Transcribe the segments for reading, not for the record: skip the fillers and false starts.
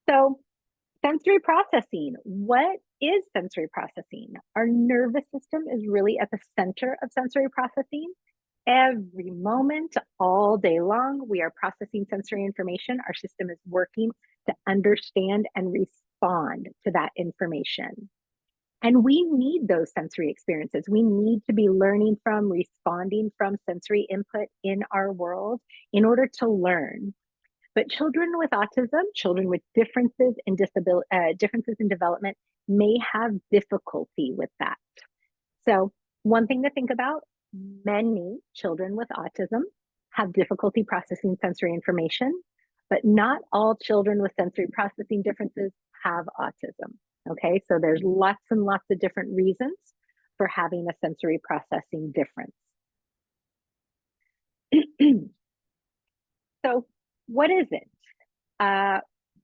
So sensory processing. What is sensory processing? Our nervous system is really at the center of sensory processing. Every moment, all day long, we are processing sensory information. Our system is working to understand and respond to that information. And we need those sensory experiences. We need to be learning from, responding from sensory input in our world in order to learn. But children with autism, children with differences in differences in development may have difficulty with that. So one thing to think about, many children with autism have difficulty processing sensory information, but not all children with sensory processing differences have autism. Okay, so there's lots and lots of different reasons for having a sensory processing difference. So what is it?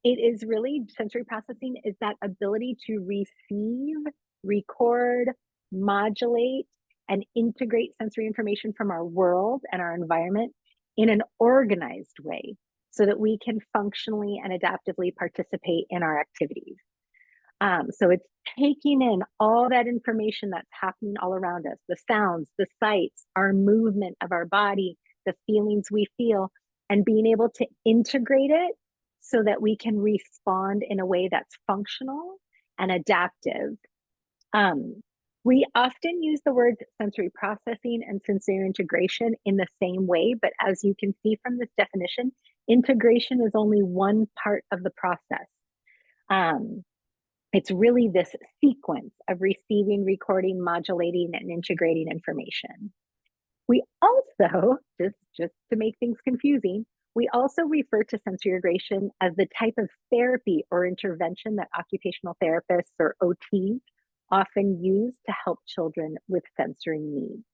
It is really, sensory processing is that ability to receive, record, modulate, and integrate sensory information from our world and our environment in an organized way so that we can functionally and adaptively participate in our activities. So it's taking in all that information that's happening all around us, the sounds, the sights, our movement of our body, the feelings we feel, and being able to integrate it so that we can respond in a way that's functional and adaptive. We often use the words sensory processing and sensory integration in the same way, but as you can see from this definition, integration is only one part of the process. It's really this sequence of receiving, recording, modulating, and integrating information. We also, just to make things confusing, we also refer to sensory integration as the type of therapy or intervention that occupational therapists or OTs often use to help children with sensory needs.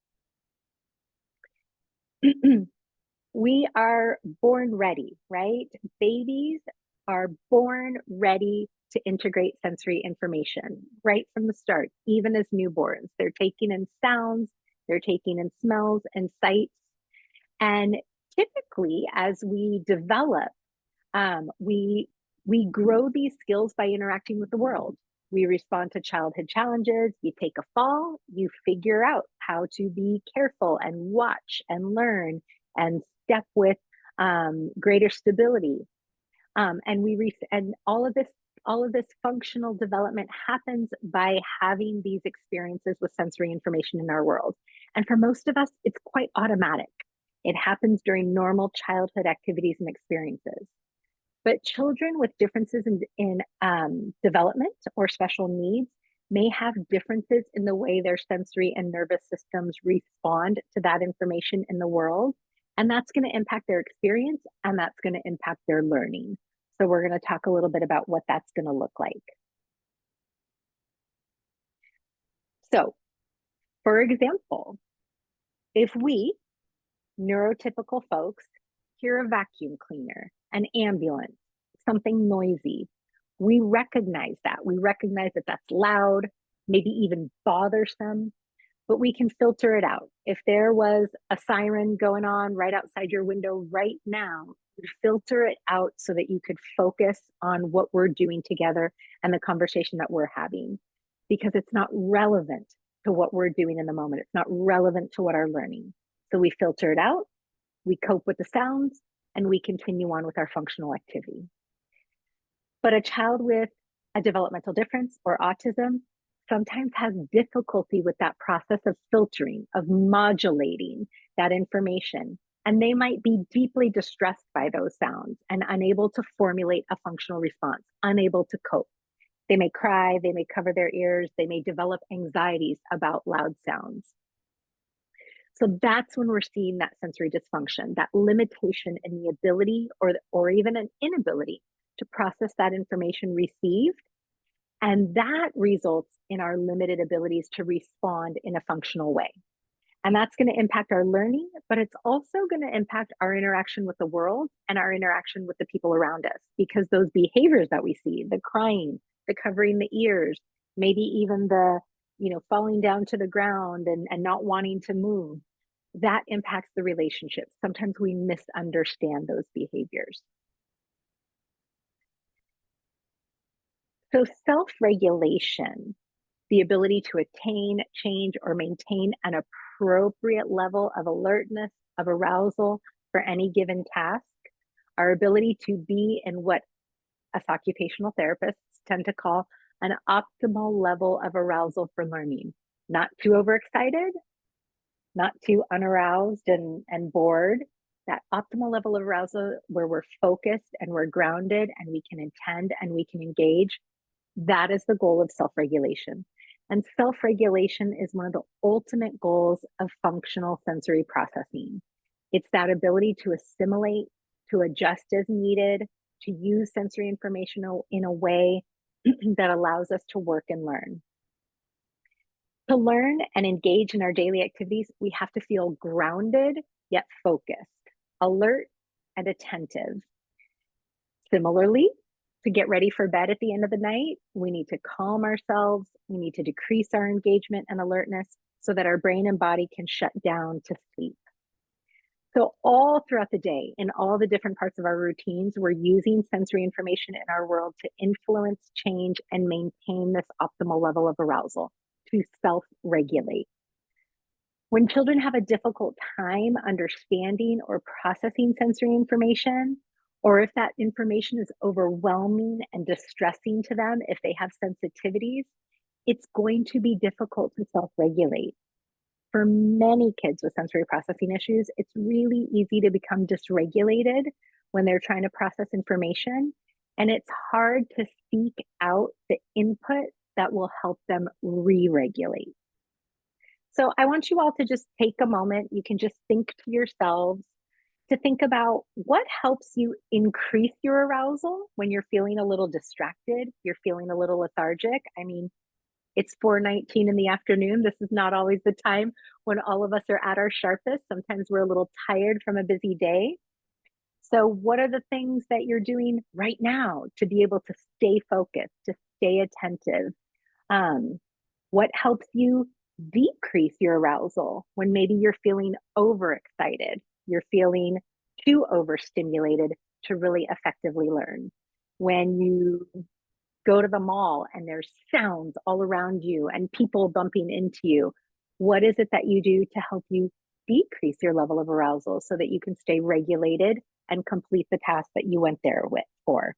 We are born ready, right? Babies are born ready to integrate sensory information right from the start, even as newborns. They're taking in sounds, they're taking in smells and sights. And typically, as we develop, we grow these skills by interacting with the world. We respond to childhood challenges. You take a fall, you figure out how to be careful and watch and learn and step with greater stability. And all of this functional development happens by having these experiences with sensory information in our world. And for most of us, it's quite automatic. It happens during normal childhood activities and experiences. But children with differences in development or special needs may have differences in the way their sensory and nervous systems respond to that information in the world. And that's going to impact their experience, and that's going to impact their learning. So we're going to talk a little bit about what that's going to look like. So, for example, if we, neurotypical folks, hear a vacuum cleaner, an ambulance, something noisy, we recognize that. We recognize that that's loud, maybe even bothersome, but we can filter it out. If there was a siren going on right outside your window right now, filter it out so that you could focus on what we're doing together and the conversation that we're having, because it's not relevant to what we're doing in the moment. It's not relevant to what our learning. So we filter it out, we cope with the sounds, and we continue on with our functional activity. But a child with a developmental difference or autism sometimes has difficulty with that process of filtering, of modulating that information. And they might be deeply distressed by those sounds and unable to formulate a functional response, unable to cope. They may cry, they may cover their ears, they may develop anxieties about loud sounds. So that's when we're seeing that sensory dysfunction, that limitation in the ability or even an inability to process that information received. And that results in our limited abilities to respond in a functional way. And that's going to impact our learning, but it's also going to impact our interaction with the world and our interaction with the people around us, because those behaviors that we see, the crying, the covering the ears, maybe even the, falling down to the ground and not wanting to move, that impacts the relationships. Sometimes we misunderstand those behaviors. So self-regulation, the ability to attain, change, or maintain an appropriate level of alertness, of arousal for any given task, our ability to be in what us occupational therapists tend to call an optimal level of arousal for learning. Not too overexcited, not too unaroused and bored. That optimal level of arousal where we're focused and we're grounded and we can intend and we can engage. That is the goal of self-regulation. And self-regulation is one of the ultimate goals of functional sensory processing. It's that ability to assimilate, to adjust as needed, to use sensory information in a way that allows us to work and learn. To learn and engage in our daily activities, we have to feel grounded yet focused, alert and attentive. Similarly, to get ready for bed at the end of the night, we need to calm ourselves. We need to decrease our engagement and alertness so that our brain and body can shut down to sleep. So all throughout the day, in all the different parts of our routines, we're using sensory information in our world to influence, change, and maintain this optimal level of arousal, to self-regulate. When children have a difficult time understanding or processing sensory information, or if that information is overwhelming and distressing to them, if they have sensitivities, it's going to be difficult to self-regulate. For many kids with sensory processing issues, it's really easy to become dysregulated when they're trying to process information. And it's hard to seek out the input that will help them re-regulate. So I want you all to just take a moment. You can just think to yourselves to think about what helps you increase your arousal when you're feeling a little distracted, you're feeling a little lethargic. I mean, it's 4:19 in the afternoon. This is not always the time when all of us are at our sharpest. Sometimes we're a little tired from a busy day. So what are the things that you're doing right now to be able to stay focused, to stay attentive? What helps you decrease your arousal when maybe you're feeling overexcited, you're feeling too overstimulated to really effectively learn? When you go to the mall and there's sounds all around you and people bumping into you, what is it that you do to help you decrease your level of arousal so that you can stay regulated and complete the task that you went there for?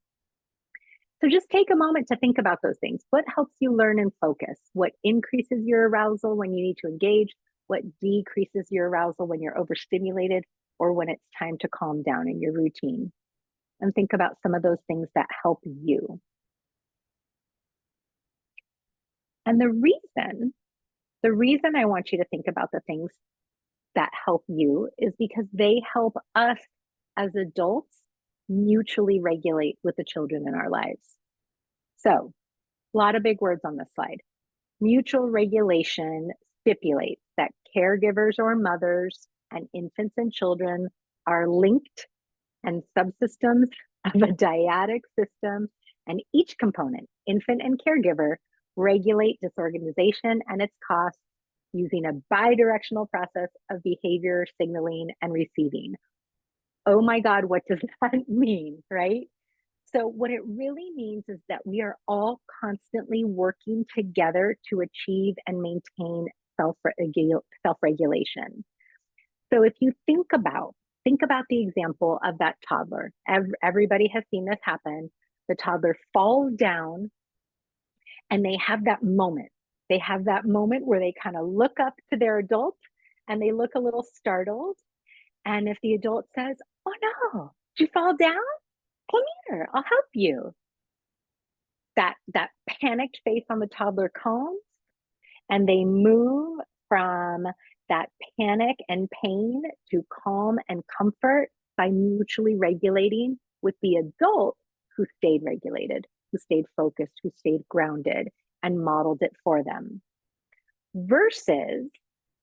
So just take a moment to think about those things. What helps you learn and focus? What increases your arousal when you need to engage? What decreases your arousal when you're overstimulated or when it's time to calm down in your routine? And think about some of those things that help you. And the reason I want you to think about the things that help you is because they help us as adults mutually regulate with the children in our lives. So, a lot of big words on this slide. Mutual regulation stipulates that caregivers or mothers and infants and children are linked and subsystems of a dyadic system, and each component, infant and caregiver, regulate disorganization and its costs using a bidirectional process of behavior, signaling, and receiving. Oh my God, what does that mean, right? So what it really means is that we are all constantly working together to achieve and maintain self-regulation. So if you think about the example of that toddler. Everybody has seen this happen. The toddler falls down and they have that moment. They have that moment where they kind of look up to their adult and they look a little startled. And if the adult says, "Oh no, did you fall down? Come here, I'll help you." That panicked face on the toddler calms and they move from that panic and pain to calm and comfort by mutually regulating with the adult who stayed regulated, who stayed focused, who stayed grounded and modeled it for them. Versus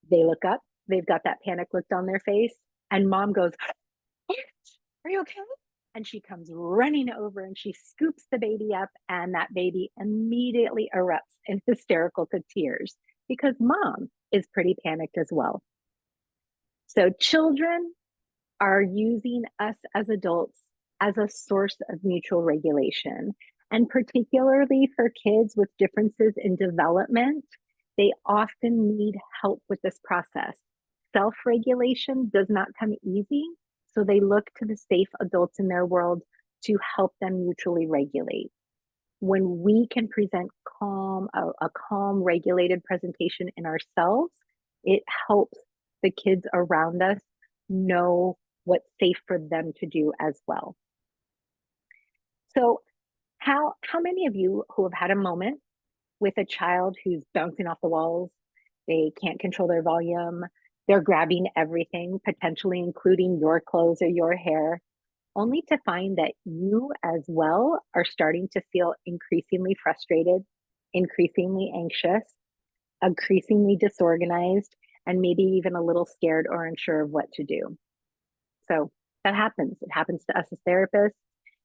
they look up, they've got that panic look on their face, and mom goes, "Are you okay?" And she comes running over and she scoops the baby up, and that baby immediately erupts in hysterical tears because mom is pretty panicked as well. So children are using us as adults as a source of mutual regulation. And particularly for kids with differences in development, they often need help with this process. Self-regulation does not come easy, so they look to the safe adults in their world to help them mutually regulate. When we can present a calm, regulated presentation in ourselves, it helps the kids around us know what's safe for them to do as well. So how many of you who have had a moment with a child who's bouncing off the walls, they can't control their volume, they're grabbing everything, potentially including your clothes or your hair, only to find that you as well are starting to feel increasingly frustrated, increasingly anxious, increasingly disorganized, and maybe even a little scared or unsure of what to do? So that happens. It happens to us as therapists.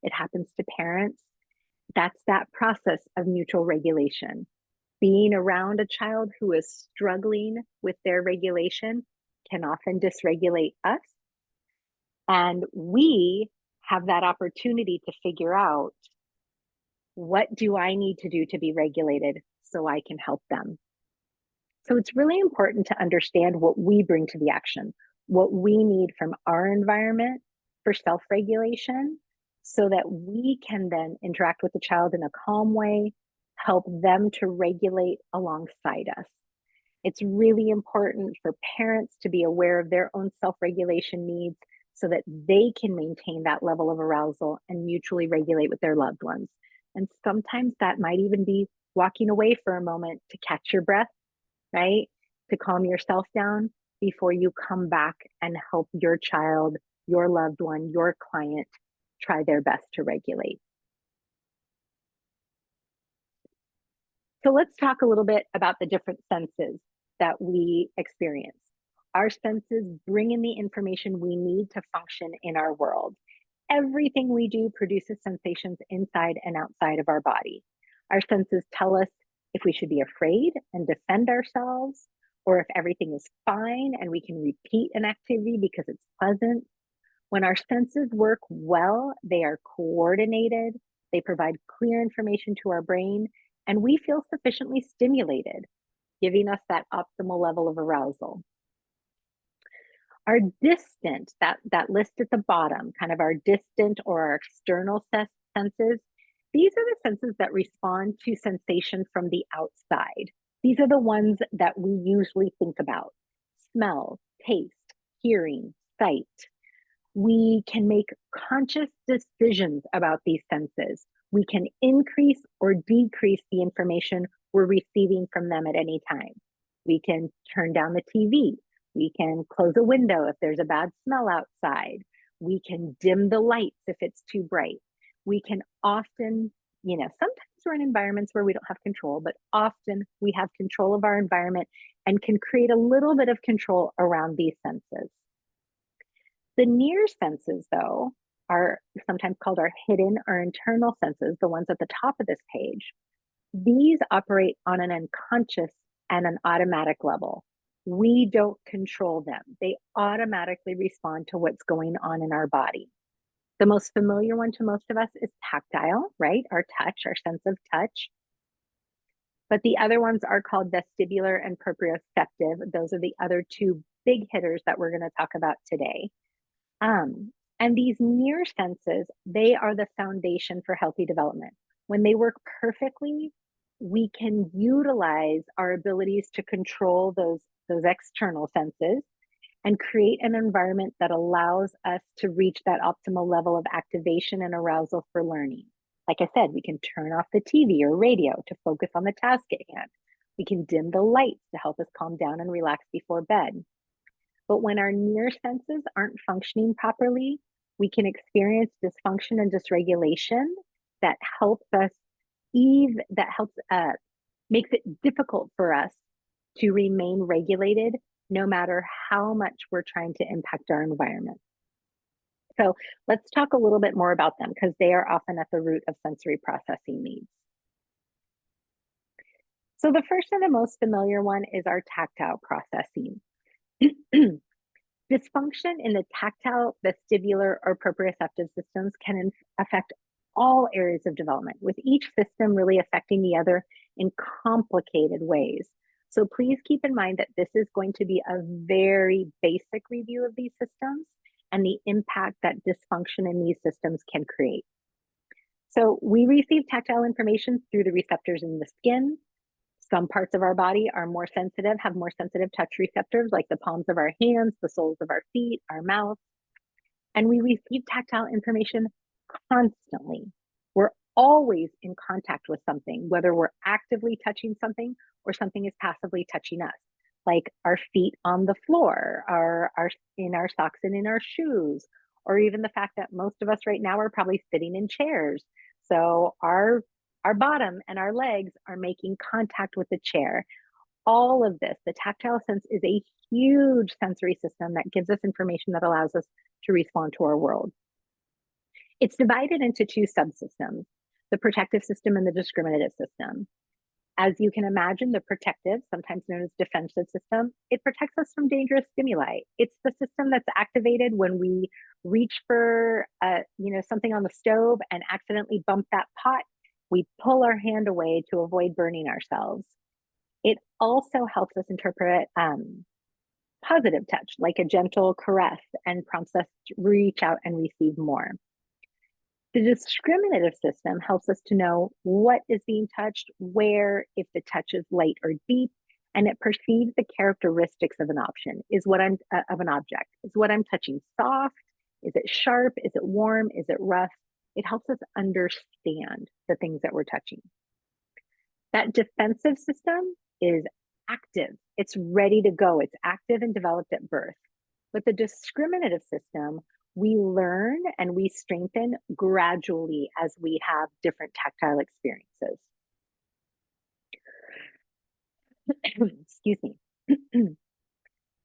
It happens to parents. That's that process of mutual regulation. Being around a child who is struggling with their regulation can often dysregulate us. And we have that opportunity to figure out, what do I need to do to be regulated so I can help them? So it's really important to understand what we bring to the action, what we need from our environment for self-regulation, so that we can then interact with the child in a calm way, help them to regulate alongside us. It's really important for parents to be aware of their own self-regulation needs so that they can maintain that level of arousal and mutually regulate with their loved ones. And sometimes that might even be walking away for a moment to catch your breath, right? To calm yourself down before you come back and help your child, your loved one, your client try their best to regulate. So let's talk a little bit about the different senses that we experience. Our senses bring in the information we need to function in our world. Everything we do produces sensations inside and outside of our body. Our senses tell us if we should be afraid and defend ourselves, or if everything is fine and we can repeat an activity because it's pleasant. When our senses work well, they are coordinated, they provide clear information to our brain, and we feel sufficiently stimulated, giving us that optimal level of arousal. Our distant, that list at the bottom, kind of our distant or our external senses, these are the senses that respond to sensation from the outside. These are the ones that we usually think about: smell, taste, hearing, sight. We can make conscious decisions about these senses. We can increase or decrease the information we're receiving from them at any time. We can turn down the TV. We can close a window if there's a bad smell outside. We can dim the lights if it's too bright. We can often, sometimes we're in environments where we don't have control, but often we have control of our environment and can create a little bit of control around these senses. The near senses, though, are sometimes called our hidden or internal senses, the ones at the top of this page. These operate on an unconscious and an automatic level. We don't control them. They automatically respond to what's going on in our body. The most familiar one to most of us is tactile, right? Our touch, our sense of touch. But the other ones are called vestibular and proprioceptive. Those are the other two big hitters that we're going to talk about today. And these near senses, they are the foundation for healthy development. When they work perfectly, we can utilize our abilities to control those external senses and create an environment that allows us to reach that optimal level of activation and arousal for learning. Like I said, we can turn off the TV or radio to focus on the task at hand. We can dim the lights to help us calm down and relax before bed. But when our near senses aren't functioning properly, we can experience dysfunction and dysregulation that helps us makes it difficult for us to remain regulated no matter how much we're trying to impact our environment. So let's talk a little bit more about them, because they are often at the root of sensory processing needs. So the first and the most familiar one is our tactile processing. Dysfunction in the tactile, vestibular, or proprioceptive systems can affect all areas of development, with each system really affecting the other in complicated ways. So please keep in mind that this is going to be a very basic review of these systems and the impact that dysfunction in these systems can create. So we receive tactile information through the receptors in the skin. Some parts of our body are more sensitive, have more sensitive touch receptors, like the palms of our hands, the soles of our feet, our mouth. And we receive tactile information constantly. We're always in contact with something, whether we're actively touching something or something is passively touching us, like our feet on the floor, in our socks and in our shoes, or even the fact that most of us right now are probably sitting in chairs. So our bottom and our legs are making contact with the chair. All of this, the tactile sense is a huge sensory system that gives us information that allows us to respond to our world. It's divided into two subsystems, the protective system and the discriminative system. As you can imagine, the protective, sometimes known as defensive system, it protects us from dangerous stimuli. It's the system that's activated when we reach for something on the stove and accidentally bump that pot. We pull our hand away to avoid burning ourselves. It also helps us interpret positive touch, like a gentle caress, and prompts us to reach out and receive more. The discriminative system helps us to know what is being touched, where, if the touch is light or deep, and it perceives the characteristics of an object. Is what I'm touching soft? Is it sharp? Is it warm? Is it rough? It helps us understand the things that we're touching. That defensive system is active. It's ready to go. It's active and developed at birth. But the discriminative system, we learn and we strengthen gradually as we have different tactile experiences. Excuse me.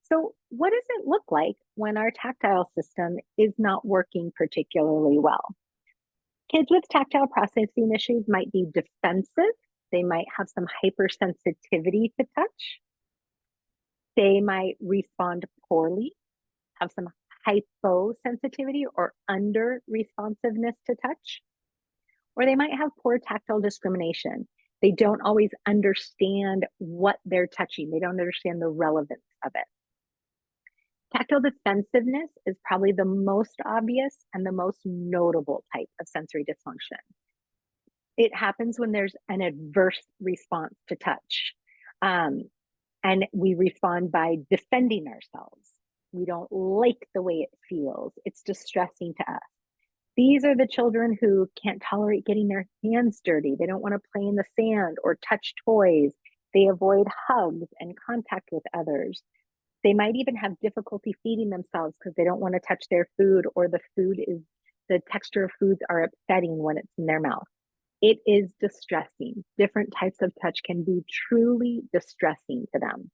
So what does it look like when our tactile system is not working particularly well? Kids with tactile processing issues might be defensive. They might have some hypersensitivity to touch. They might respond poorly, have some hyposensitivity or under responsiveness to touch, or they might have poor tactile discrimination. They don't always understand what they're touching. They don't understand the relevance of it. Tactile defensiveness is probably the most obvious and the most notable type of sensory dysfunction. It happens when there's an adverse response to touch. And we respond by defending ourselves. We don't like the way it feels. It's distressing to us. These are the children who can't tolerate getting their hands dirty. They don't want to play in the sand or touch toys. They avoid hugs and contact with others. They might even have difficulty feeding themselves because they don't want to touch their food, or the texture of foods are upsetting when it's in their mouth. It is distressing. Different types of touch can be truly distressing to them.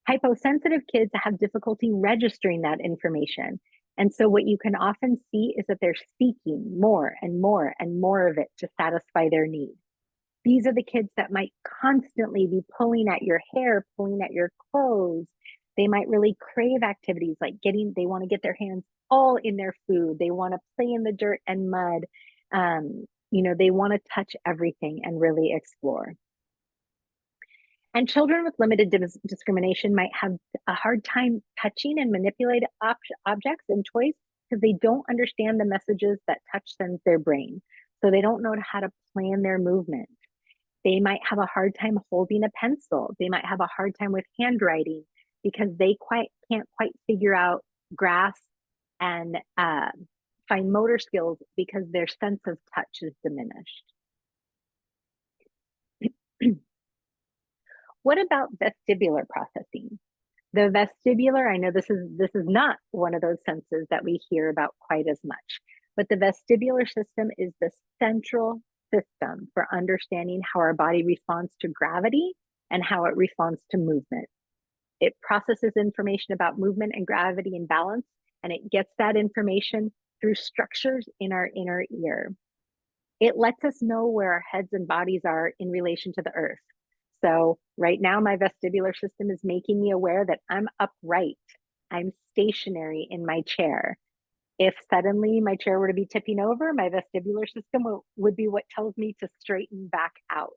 Hyposensitive kids have difficulty registering that information. And so what you can often see is that they're seeking more and more and more of it to satisfy their need. These are the kids that might constantly be pulling at your hair, pulling at your clothes. They might really crave activities like they want to get their hands all in their food. They want to play in the dirt and mud. They want to touch everything and really explore. And children with limited discrimination might have a hard time touching and manipulating objects and toys because they don't understand the messages that touch sends their brain. So they don't know how to plan their movement. They might have a hard time holding a pencil. They might have a hard time with handwriting because they can't quite figure out grasp and fine motor skills because their sense of touch is diminished. What about vestibular processing? The vestibular, I know this is not one of those senses that we hear about quite as much, but the vestibular system is the central system for understanding how our body responds to gravity and how it responds to movement. It processes information about movement and gravity and balance, and it gets that information through structures in our inner ear. It lets us know where our heads and bodies are in relation to the earth. So right now, my vestibular system is making me aware that I'm upright. I'm stationary in my chair. If suddenly my chair were to be tipping over, my vestibular system would be what tells me to straighten back out.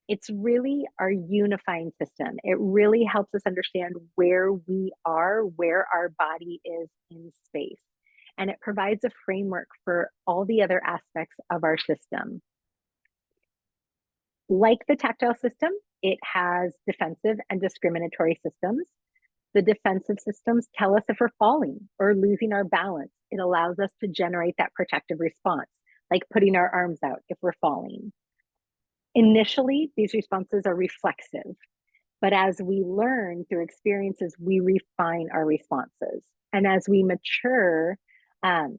It's really our unifying system. It really helps us understand where we are, where our body is in space. And it provides a framework for all the other aspects of our system. Like the tactile system, it has defensive and discriminatory systems. The defensive systems tell us if we're falling or losing our balance. It allows us to generate that protective response, like putting our arms out if we're falling. Initially, these responses are reflexive, but as we learn through experiences, we refine our responses. And as we mature, and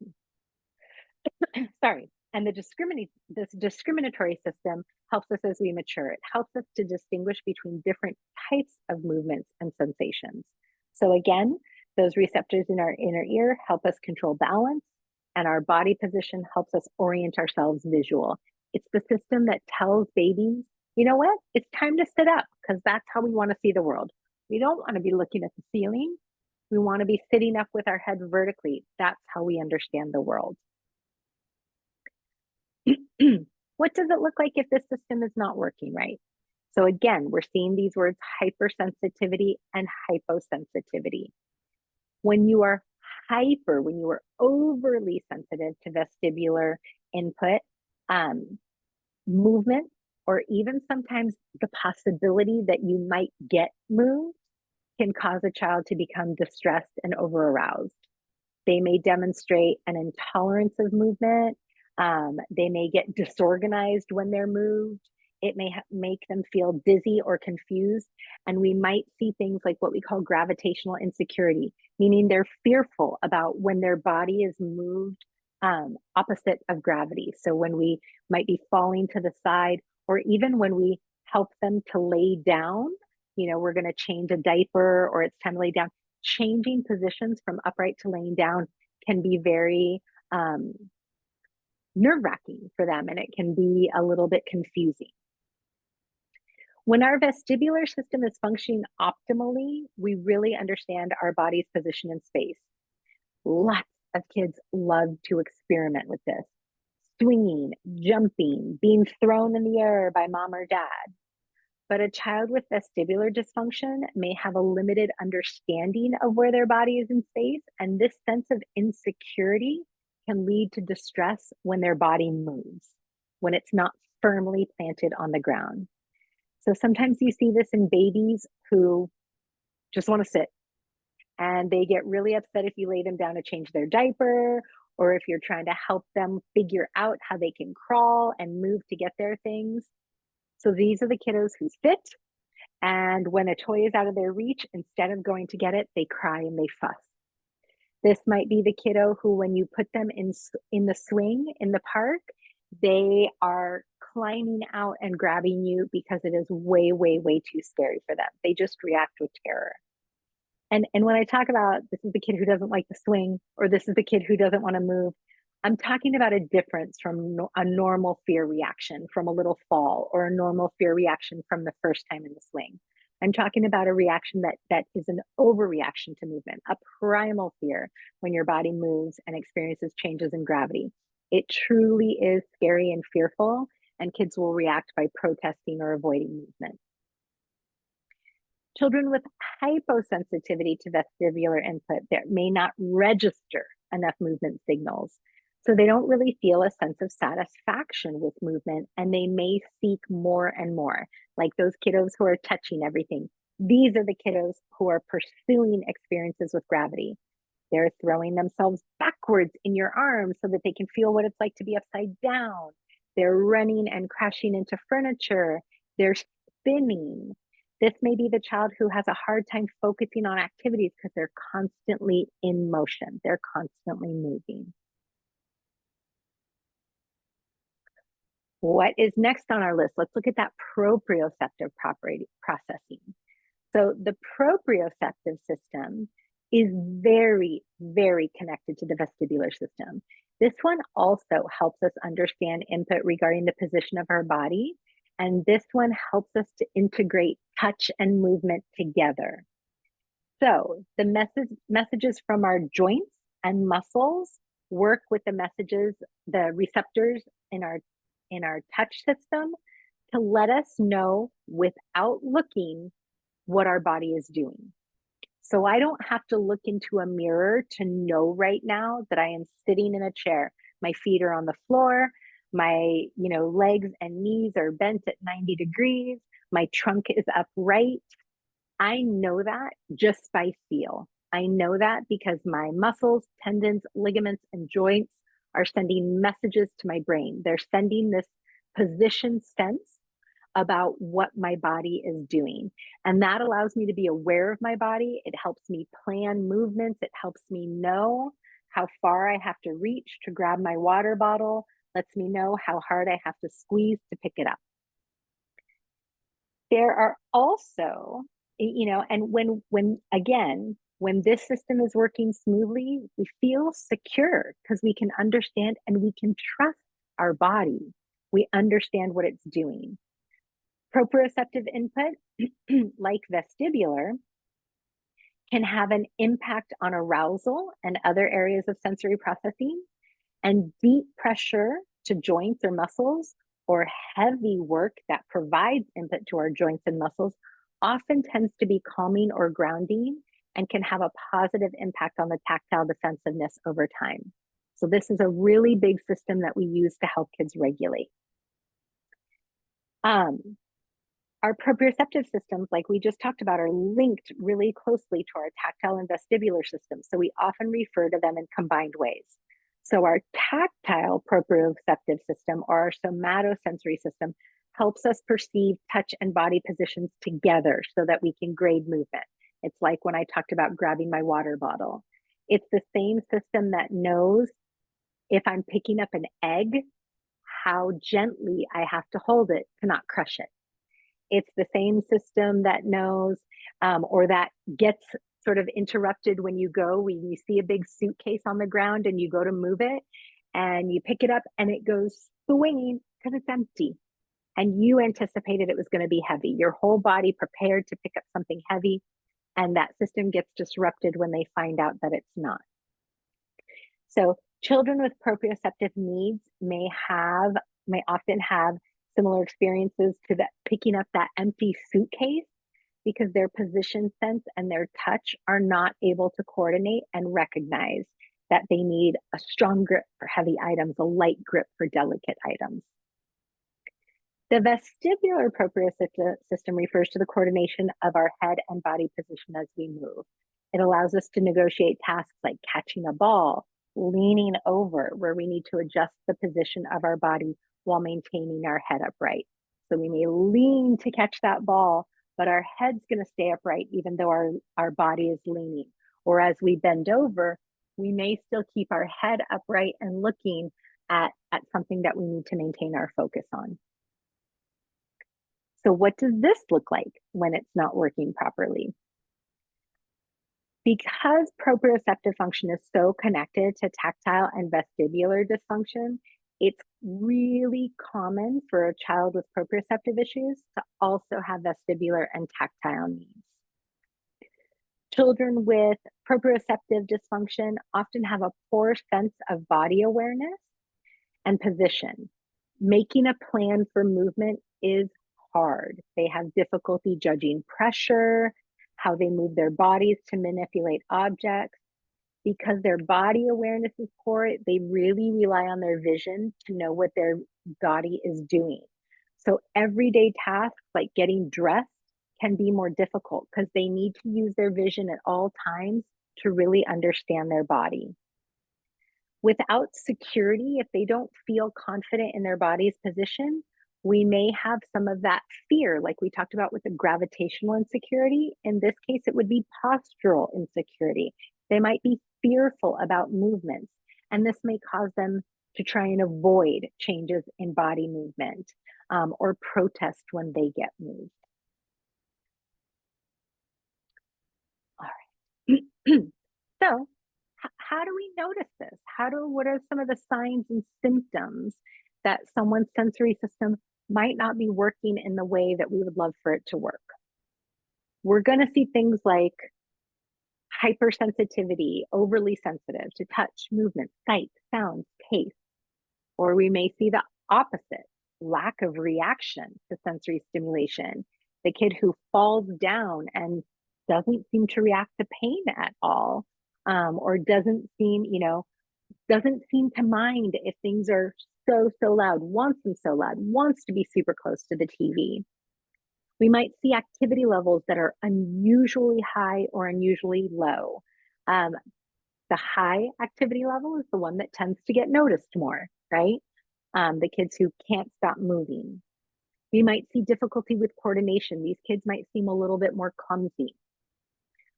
this discriminatory system helps us as we mature. It helps us to distinguish between different types of movements and sensations. So again, those receptors in our inner ear help us control balance, and our body position helps us orient ourselves visual. It's the system that tells babies, you know what? It's time to sit up, because that's how we want to see the world. We don't want to be looking at the ceiling. We want to be sitting up with our head vertically. That's how we understand the world. What does it look like if this system is not working right? So again, we're seeing these words hypersensitivity and hyposensitivity. When you are when you are overly sensitive to vestibular input, movement, or even sometimes the possibility that you might get moved can cause a child to become distressed and over-aroused. They may demonstrate an intolerance of movement. They may get disorganized when they're moved. It may make them feel dizzy or confused. And we might see things like what we call gravitational insecurity, meaning they're fearful about when their body is moved opposite of gravity. So when we might be falling to the side, or even when we help them to lay down, we're going to change a diaper or it's time to lay down. Changing positions from upright to laying down can be very nerve-wracking for them, and it can be a little bit confusing. When our vestibular system is functioning optimally, we really understand our body's position in space. Lots of kids love to experiment with this. Swinging, jumping, being thrown in the air by mom or dad. But a child with vestibular dysfunction may have a limited understanding of where their body is in space, and this sense of insecurity can lead to distress when their body moves, when it's not firmly planted on the ground. So sometimes you see this in babies who just want to sit, and they get really upset if you lay them down to change their diaper, or if you're trying to help them figure out how they can crawl and move to get their things. So these are the kiddos who sit, and when a toy is out of their reach, instead of going to get it, they cry and they fuss. This might be the kiddo who, when you put them in the swing in the park, they are climbing out and grabbing you because it is way, way, way too scary for them. They just react with terror. And when I talk about this is the kid who doesn't like the swing, or this is the kid who doesn't want to move, I'm talking about a difference from a normal fear reaction from a little fall, or a normal fear reaction from the first time in the swing. I'm talking about a reaction that is an overreaction to movement, a primal fear when your body moves and experiences changes in gravity. It truly is scary and fearful, and kids will react by protesting or avoiding movement. Children with hyposensitivity to vestibular input that may not register enough movement signals. So they don't really feel a sense of satisfaction with movement, and they may seek more and more, like those kiddos who are touching everything. These are the kiddos who are pursuing experiences with gravity. They're throwing themselves backwards in your arms so that they can feel what it's like to be upside down. They're running and crashing into furniture. They're spinning. This may be the child who has a hard time focusing on activities because they're constantly in motion. They're constantly moving. What is next on our list? Let's look at that proprioceptive processing. So the proprioceptive system is very, very connected to the vestibular system. This one also helps us understand input regarding the position of our body. And this one helps us to integrate touch and movement together. So the messages from our joints and muscles work with the messages, the receptors in our touch system to let us know without looking what our body is doing. So I don't have to look into a mirror to know right now that I am sitting in a chair. My feet are on the floor, my, legs and knees are bent at 90 degrees, my trunk is upright. I know that just by feel. I know that because my muscles, tendons, ligaments, and joints are sending messages to my brain. They're sending this position sense about what my body is doing. And that allows me to be aware of my body. It helps me plan movements. It helps me know how far I have to reach to grab my water bottle, lets me know how hard I have to squeeze to pick it up. There are also, and when this system is working smoothly, we feel secure because we can understand and we can trust our body. We understand what it's doing. Proprioceptive input, like vestibular, can have an impact on arousal and other areas of sensory processing, and deep pressure to joints or muscles or heavy work that provides input to our joints and muscles often tends to be calming or grounding and can have a positive impact on the tactile defensiveness over time. So this is a really big system that we use to help kids regulate. Our proprioceptive systems, like we just talked about, are linked really closely to our tactile and vestibular systems. So we often refer to them in combined ways. So our tactile proprioceptive system, or our somatosensory system, helps us perceive touch and body positions together so that we can grade movement. It's like when I talked about grabbing my water bottle. It's the same system that knows if I'm picking up an egg, how gently I have to hold it to not crush it. It's the same system that knows or that gets sort of interrupted when you see a big suitcase on the ground and you go to move it and you pick it up and it goes swinging because it's empty. And you anticipated it was going to be heavy. Your whole body prepared to pick up something heavy, and that system gets disrupted when they find out that it's not. So children with proprioceptive needs may often have similar experiences to that picking up that empty suitcase because their position sense and their touch are not able to coordinate and recognize that they need a strong grip for heavy items, a light grip for delicate items. The vestibular proprioceptive system refers to the coordination of our head and body position as we move. It allows us to negotiate tasks like catching a ball, leaning over, where we need to adjust the position of our body while maintaining our head upright. So we may lean to catch that ball, but our head's going to stay upright even though our body is leaning. Or as we bend over, we may still keep our head upright and looking at something that we need to maintain our focus on. So what does this look like when it's not working properly? Because proprioceptive function is so connected to tactile and vestibular dysfunction, it's really common for a child with proprioceptive issues to also have vestibular and tactile needs. Children with proprioceptive dysfunction often have a poor sense of body awareness and position. Making a plan for movement is hard. They have difficulty judging pressure, how they move their bodies to manipulate objects. Because their body awareness is poor, they really rely on their vision to know what their body is doing. So everyday tasks like getting dressed can be more difficult because they need to use their vision at all times to really understand their body. Without security, if they don't feel confident in their body's position, we may have some of that fear, like we talked about with the gravitational insecurity. In this case, it would be postural insecurity. They might be fearful about movements, and this may cause them to try and avoid changes in body movement or protest when they get moved. All right. So how do we notice this? What are some of the signs and symptoms that someone's sensory system might not be working in the way that we would love for it to work? We're going to see things like hypersensitivity, overly sensitive to touch, movement, sight, sound, taste. Or we may see the opposite, lack of reaction to sensory stimulation. The kid who falls down and doesn't seem to react to pain at all, or doesn't seem to mind if things are so loud, wants them so loud, wants to be super close to the TV. We might see activity levels that are unusually high or unusually low. Um, the high activity level is the one that tends to get noticed more, right? The kids who can't stop moving. We might see difficulty with coordination. These kids might seem a little bit more clumsy.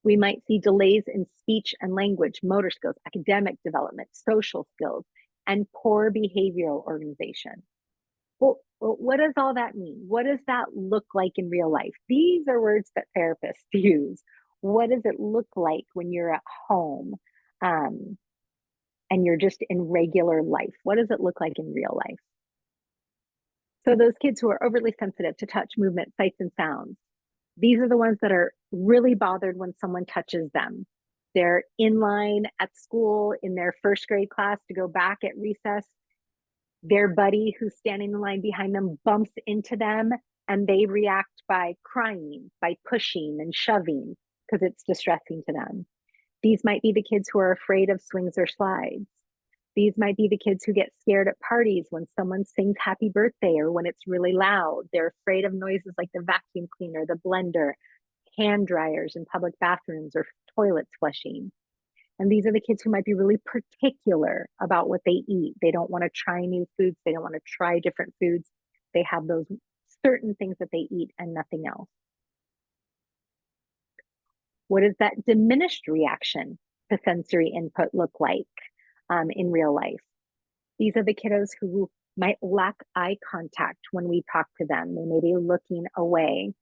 We might see delays in speech and language, motor skills, academic development, social skills, and poor behavioral organization. Well, what does all that mean? What does that look like in real life? These are words that therapists use. What does it look like when you're at home and you're just in regular life? What does it look like in real life? So those kids who are overly sensitive to touch, movement, sights, and sounds, these are the ones that are really bothered when someone touches them. They're in line at school in their first grade class to go back at recess. Their buddy who's standing in line behind them bumps into them and they react by crying, by pushing and shoving because it's distressing to them. These might be the kids who are afraid of swings or slides. These might be the kids who get scared at parties when someone sings happy birthday or when it's really loud. They're afraid of noises like the vacuum cleaner, the blender, hand dryers in public bathrooms, or toilets flushing. And these are the kids who might be really particular about what they eat. They don't want to try new foods. They don't want to try different foods. They have those certain things that they eat and nothing else. What does that diminished reaction to sensory input look like in real life? These are the kiddos who might lack eye contact when we talk to them. They may be looking away.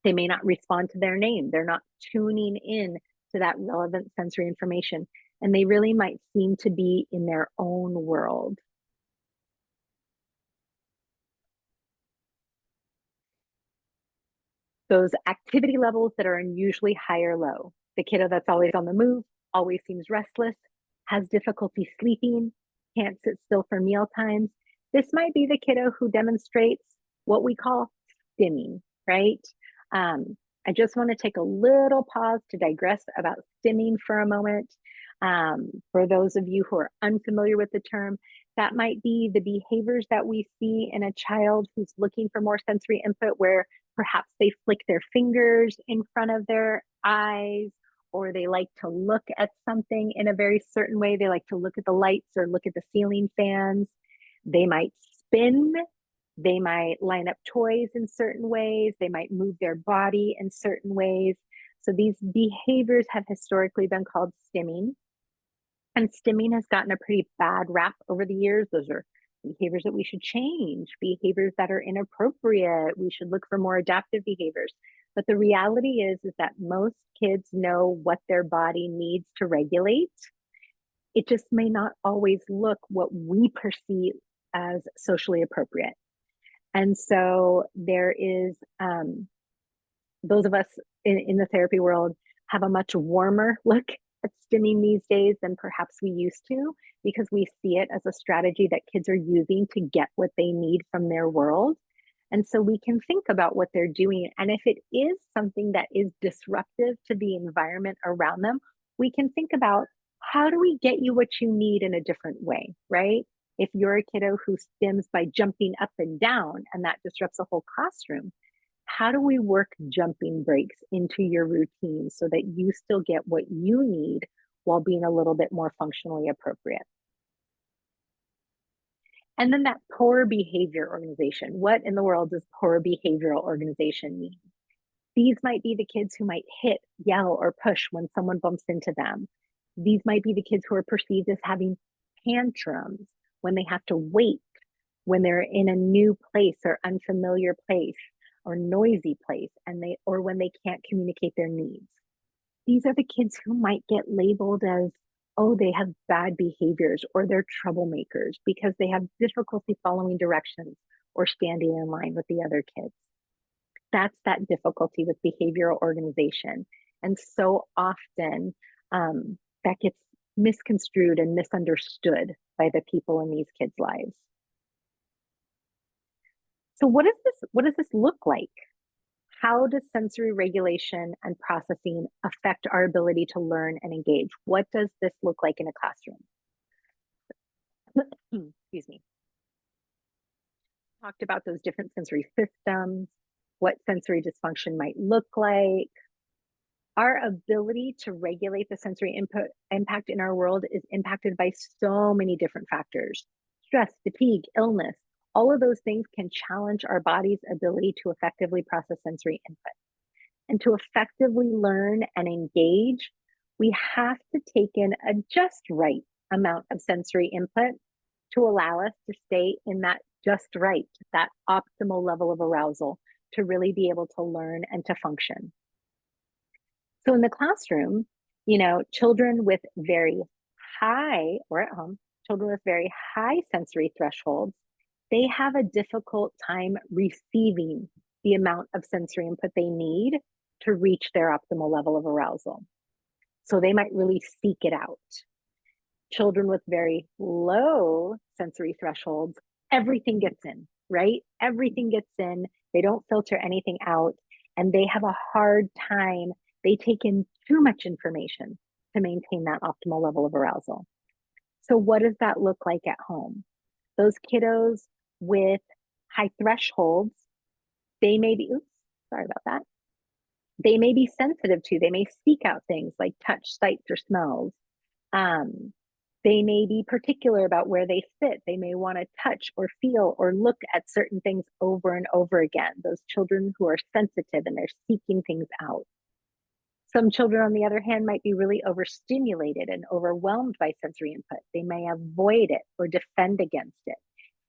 They may not respond to their name. They're not tuning in to that relevant sensory information. And they really might seem to be in their own world. Those activity levels that are unusually high or low. The kiddo that's always on the move, always seems restless, has difficulty sleeping, can't sit still for meal times. This might be the kiddo who demonstrates what we call stimming, right? I just want to take a little pause to digress about stimming for a moment. For those of you who are unfamiliar with the term, that might be the behaviors that we see in a child who's looking for more sensory input, where perhaps they flick their fingers in front of their eyes, or they like to look at something in a very certain way. They like to look at the lights or look at the ceiling fans. They might spin. They might line up toys in certain ways. They might move their body in certain ways. So these behaviors have historically been called stimming. And stimming has gotten a pretty bad rap over the years. Those are behaviors that we should change, behaviors that are inappropriate. We should look for more adaptive behaviors. But the reality is that most kids know what their body needs to regulate. It just may not always look what we perceive as socially appropriate. And so there is, those of us in the therapy world have a much warmer look at stimming these days than perhaps we used to, because we see it as a strategy that kids are using to get what they need from their world. And so we can think about what they're doing. And if it is something that is disruptive to the environment around them, we can think about, how do we get you what you need in a different way, right? If you're a kiddo who stims by jumping up and down and that disrupts the whole classroom, how do we work jumping breaks into your routine so that you still get what you need while being a little bit more functionally appropriate? And then that poor behavior organization. What in the world does poor behavioral organization mean? These might be the kids who might hit, yell, or push when someone bumps into them. These might be the kids who are perceived as having tantrums when they have to wait, when they're in a new place or unfamiliar place or noisy place, or when they can't communicate their needs. These are the kids who might get labeled as, oh, they have bad behaviors or they're troublemakers because they have difficulty following directions or standing in line with the other kids. That's that difficulty with behavioral organization. And so often that gets misconstrued and misunderstood by the people in these kids' lives. So what does this look like? How does sensory regulation and processing affect our ability to learn and engage? What does this look like in a classroom? Excuse me. Talked about those different sensory systems, what sensory dysfunction might look like. Our ability to regulate the sensory impact in our world is impacted by so many different factors. Stress, fatigue, illness, all of those things can challenge our body's ability to effectively process sensory input. And to effectively learn and engage, we have to take in a just right amount of sensory input to allow us to stay in that just right, that optimal level of arousal to really be able to learn and to function. So in the classroom, children with very high, or at home, children with very high sensory thresholds, they have a difficult time receiving the amount of sensory input they need to reach their optimal level of arousal. So they might really seek it out. Children with very low sensory thresholds, everything gets in, right? Everything gets in. They don't filter anything out, and they have a hard time. They take in too much information to maintain that optimal level of arousal. So what does that look like at home? Those kiddos with high thresholds, they may be, sorry about that. They may be sensitive to, they may seek out things like touch, sights, or smells. They may be particular about where they sit. They may want to touch or feel or look at certain things over and over again. Those children who are sensitive and they're seeking things out. Some children, on the other hand, might be really overstimulated and overwhelmed by sensory input. They may avoid it or defend against it.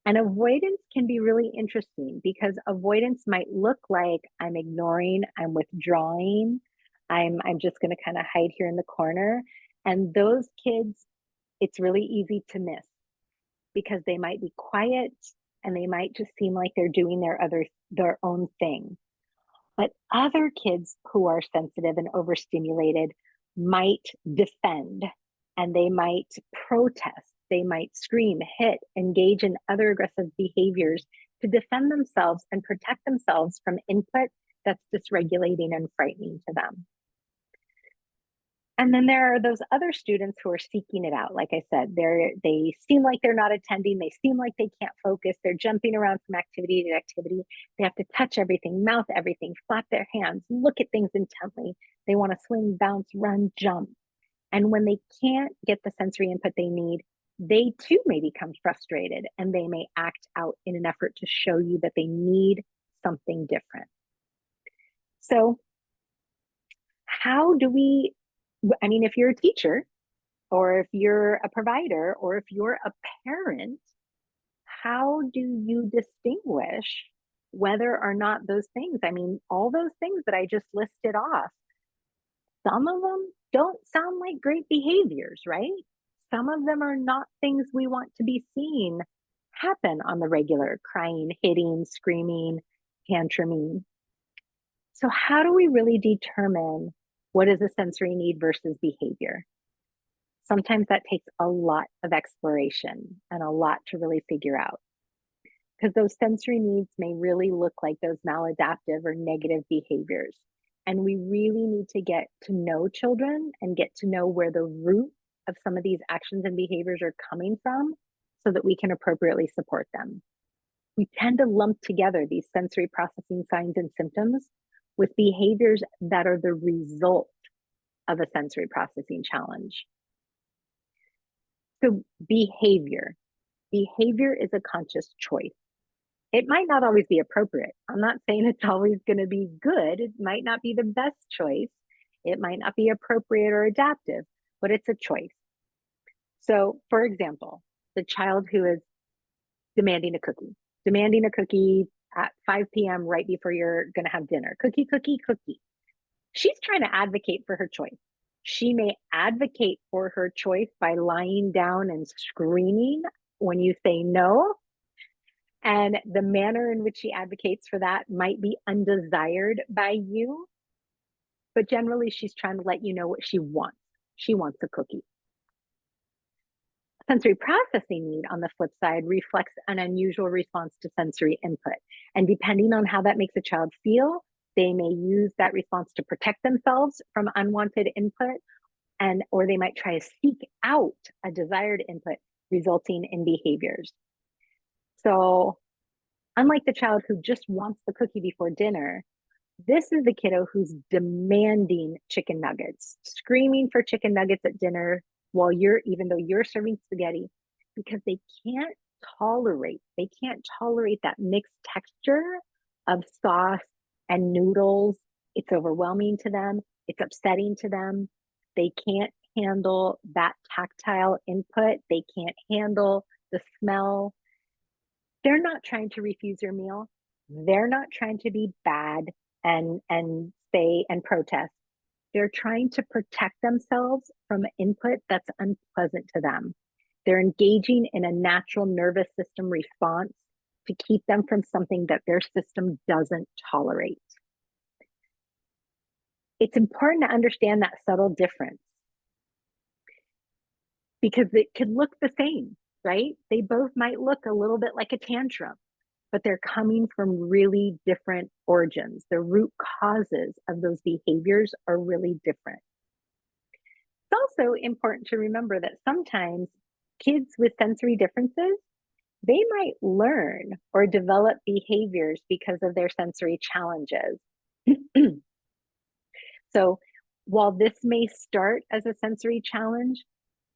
And avoidance can be really interesting because avoidance might look like I'm ignoring, I'm withdrawing, I'm just going to kind of hide here in the corner. And those kids, it's really easy to miss because they might be quiet and they might just seem like they're doing their own thing. But other kids who are sensitive and overstimulated might defend, and they might protest. They might scream, hit, engage in other aggressive behaviors to defend themselves and protect themselves from input that's dysregulating and frightening to them. And then there are those other students who are seeking it out. Like I said, they seem like they're not attending. They seem like they can't focus. They're jumping around from activity to activity. They have to touch everything, mouth everything, flap their hands, look at things intently. They want to swing, bounce, run, jump. And when they can't get the sensory input they need, they too may become frustrated and they may act out in an effort to show you that they need something different. So how do we, if you're a teacher or if you're a provider or if you're a parent, how do you distinguish whether or not those things, all those things that I just listed off, some of them don't sound like great behaviors, right? Some of them are not things we want to be seeing happen on the regular: crying, hitting, screaming, tantruming. So how do we really determine what is a sensory need versus behavior? Sometimes that takes a lot of exploration and a lot to really figure out, because those sensory needs may really look like those maladaptive or negative behaviors. And we really need to get to know children and get to know where the root of some of these actions and behaviors are coming from so that we can appropriately support them. We tend to lump together these sensory processing signs and symptoms with behaviors that are the result of a sensory processing challenge. So behavior is a conscious choice. It might not always be appropriate. I'm not saying it's always going to be good. It might not be the best choice. It might not be appropriate or adaptive, but it's a choice. So, for example, the child who is demanding a cookie at 5 p.m. right before you're going to have dinner. Cookie, cookie, cookie. She's trying to advocate for her choice. She may advocate for her choice by lying down and screaming when you say no. And the manner in which she advocates for that might be undesired by you. but generally she's trying to let you know what she wants. She wants a cookie. Sensory processing need, on the flip side, reflects an unusual response to sensory input. And depending on how that makes a child feel, they may use that response to protect themselves from unwanted input, or they might try to seek out a desired input, resulting in behaviors. So, unlike the child who just wants the cookie before dinner, this is the kiddo who's demanding chicken nuggets, screaming for chicken nuggets at dinner even though you're serving spaghetti, because they can't tolerate that mixed texture of sauce and noodles. It's overwhelming to them. It's upsetting to them. They can't handle that tactile input. They can't handle the smell. They're not trying to refuse your meal. They're not trying to be bad and say and protest. They're trying to protect themselves from input that's unpleasant to them. They're engaging in a natural nervous system response to keep them from something that their system doesn't tolerate. It's important to understand that subtle difference because it could look the same, right? They both might look a little bit like a tantrum, but they're coming from really different origins. The root causes of those behaviors are really different. It's also important to remember that sometimes kids with sensory differences, they might learn or develop behaviors because of their sensory challenges. So while this may start as a sensory challenge,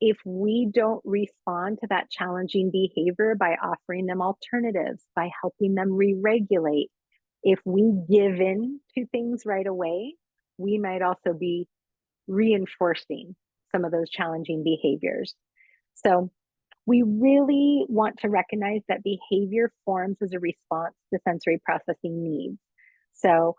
if we don't respond to that challenging behavior by offering them alternatives, by helping them re-regulate, if we give in to things right away, we might also be reinforcing some of those challenging behaviors. So we really want to recognize that behavior forms as a response to sensory processing needs. So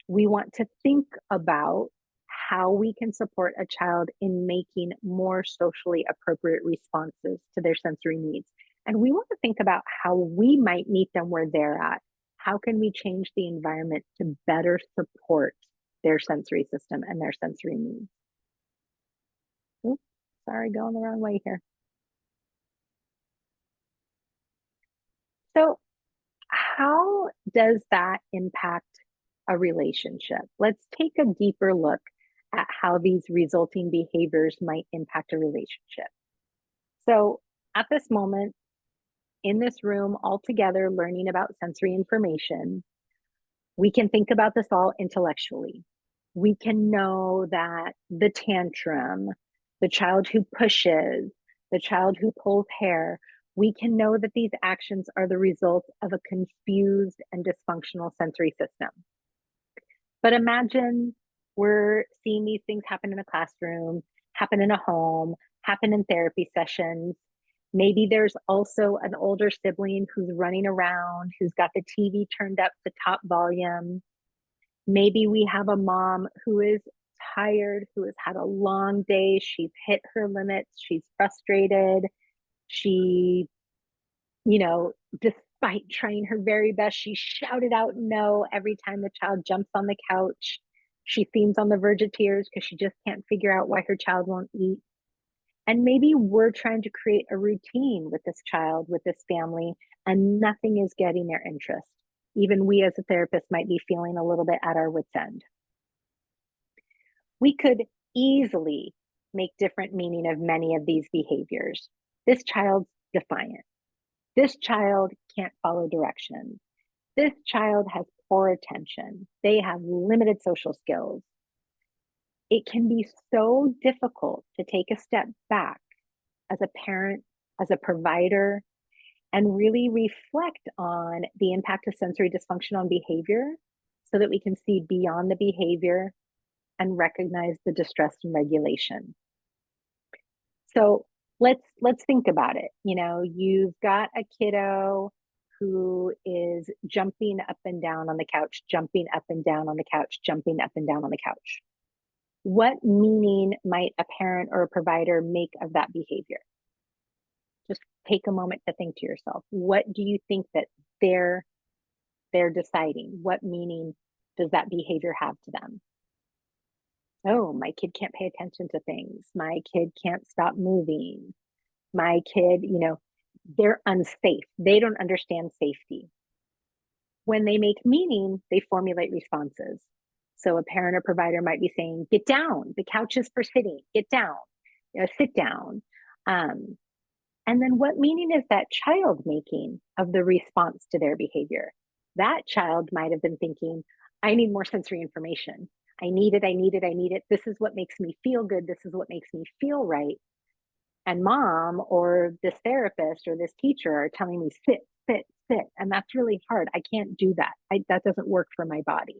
we want to think about how we can support a child in making more socially appropriate responses to their sensory needs. And we want to think about how we might meet them where they're at. How can we change the environment to better support their sensory system and their sensory needs? Oops, sorry, going the wrong way here. So how does that impact a relationship? Let's take a deeper look at how these resulting behaviors might impact a relationship. So at this moment, in this room, all together learning about sensory information, we can think about this all intellectually. We can know that the tantrum, the child who pushes, the child who pulls hair, we can know that these actions are the result of a confused and dysfunctional sensory system. But imagine we're seeing these things happen in a classroom, happen in a home, happen in therapy sessions. Maybe there's also an older sibling who's running around, who's got the TV turned up to top volume. Maybe we have a mom who is tired, who has had a long day. She's hit her limits. She's frustrated. She, despite trying her very best, she shouted out no every time the child jumps on the couch. She seems on the verge of tears because she just can't figure out why her child won't eat. And maybe we're trying to create a routine with this child, with this family, and nothing is getting their interest. Even we as a therapist might be feeling a little bit at our wits' end. We could easily make different meaning of many of these behaviors. This child's defiant. This child can't follow directions. This child has poor attention. They have limited social skills. It can be so difficult to take a step back as a parent, as a provider, and really reflect on the impact of sensory dysfunction on behavior so that we can see beyond the behavior and recognize the distress and regulation. So let's think about it. You've got a kiddo who is jumping up and down on the couch, jumping up and down on the couch, jumping up and down on the couch. What meaning might a parent or a provider make of that behavior? Just take a moment to think to yourself, what do you think that they're deciding? What meaning does that behavior have to them? Oh, my kid can't pay attention to things. My kid can't stop moving. My kid, they're unsafe. They don't understand safety. When they make meaning, they formulate responses. So a parent or provider might be saying, get down, the couch is for sitting, get down, sit down. Um, and then what meaning is that child making of the response to their behavior? That child might have been thinking, I need more sensory information. I need it, I need it, I need it. This is what makes me feel good. This is what makes me feel right. And mom or this therapist or this teacher are telling me, sit, sit, sit. And that's really hard. I can't do that. That doesn't work for my body.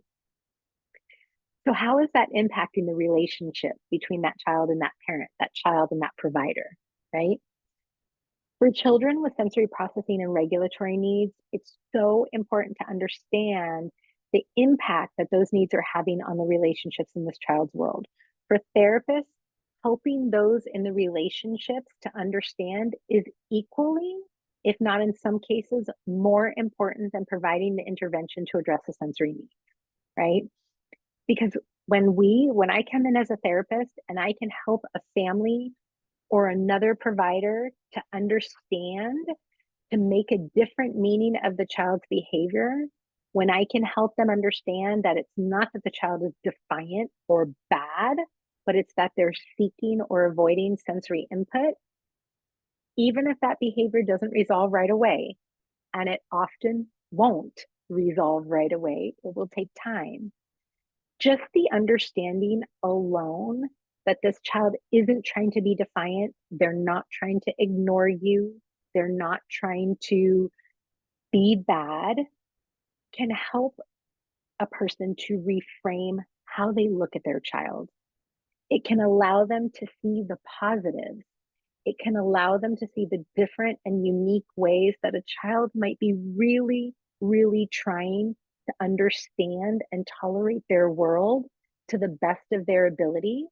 So, how is that impacting the relationship between that child and that parent, that child and that provider, right? For children with sensory processing and regulatory needs, it's so important to understand the impact that those needs are having on the relationships in this child's world. For therapists, helping those in the relationships to understand is equally, if not in some cases, more important than providing the intervention to address a sensory need, right? Because when I come in as a therapist and I can help a family or another provider to understand, to make a different meaning of the child's behavior, when I can help them understand that it's not that the child is defiant or bad, but it's that they're seeking or avoiding sensory input, even if that behavior doesn't resolve right away, and it often won't resolve right away, it will take time. Just the understanding alone that this child isn't trying to be defiant, they're not trying to ignore you, they're not trying to be bad, can help a person to reframe how they look at their child. It can allow them to see the positives. It can allow them to see the different and unique ways that a child might be really, really trying to understand and tolerate their world to the best of their ability.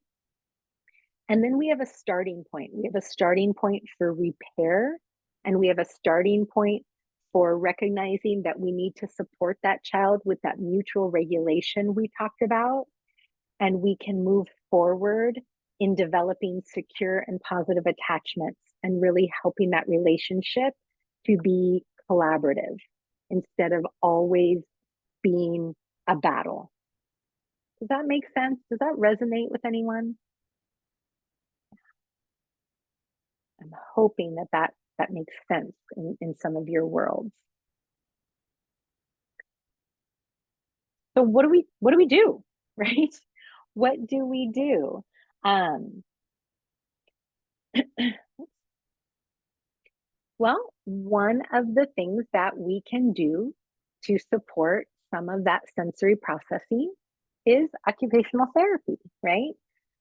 And then we have a starting point. We have a starting point for repair, and we have a starting point for recognizing that we need to support that child with that mutual regulation we talked about. And we can move forward in developing secure and positive attachments and really helping that relationship to be collaborative instead of always being a battle. Does that make sense? Does that resonate with anyone? I'm hoping that makes sense in some of your worlds. So what do we do, right? What do we do? Well, one of the things that we can do to support some of that sensory processing is occupational therapy, right?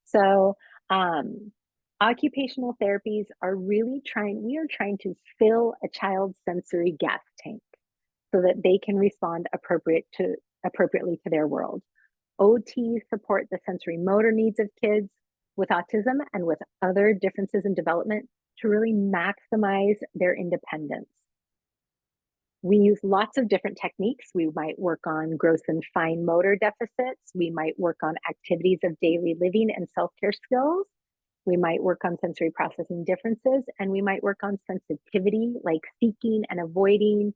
So, occupational therapies are we are trying to fill a child's sensory gas tank so that they can respond appropriately to their world. OTs support the sensory motor needs of kids with autism and with other differences in development to really maximize their independence. We use lots of different techniques. We might work on gross and fine motor deficits. We might work on activities of daily living and self-care skills. We might work on sensory processing differences, and we might work on sensitivity, like seeking and avoiding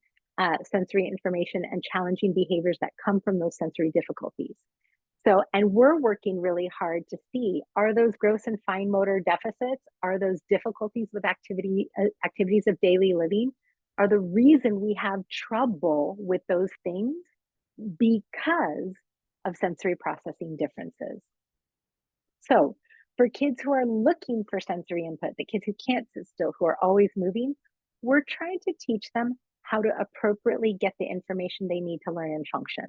sensory information and challenging behaviors that come from those sensory difficulties. So, and we're working really hard to see, are those gross and fine motor deficits, are those difficulties with activities of daily living, are the reason we have trouble with those things because of sensory processing differences. So for kids who are looking for sensory input, the kids who can't sit still, who are always moving, we're trying to teach them how to appropriately get the information they need to learn and function.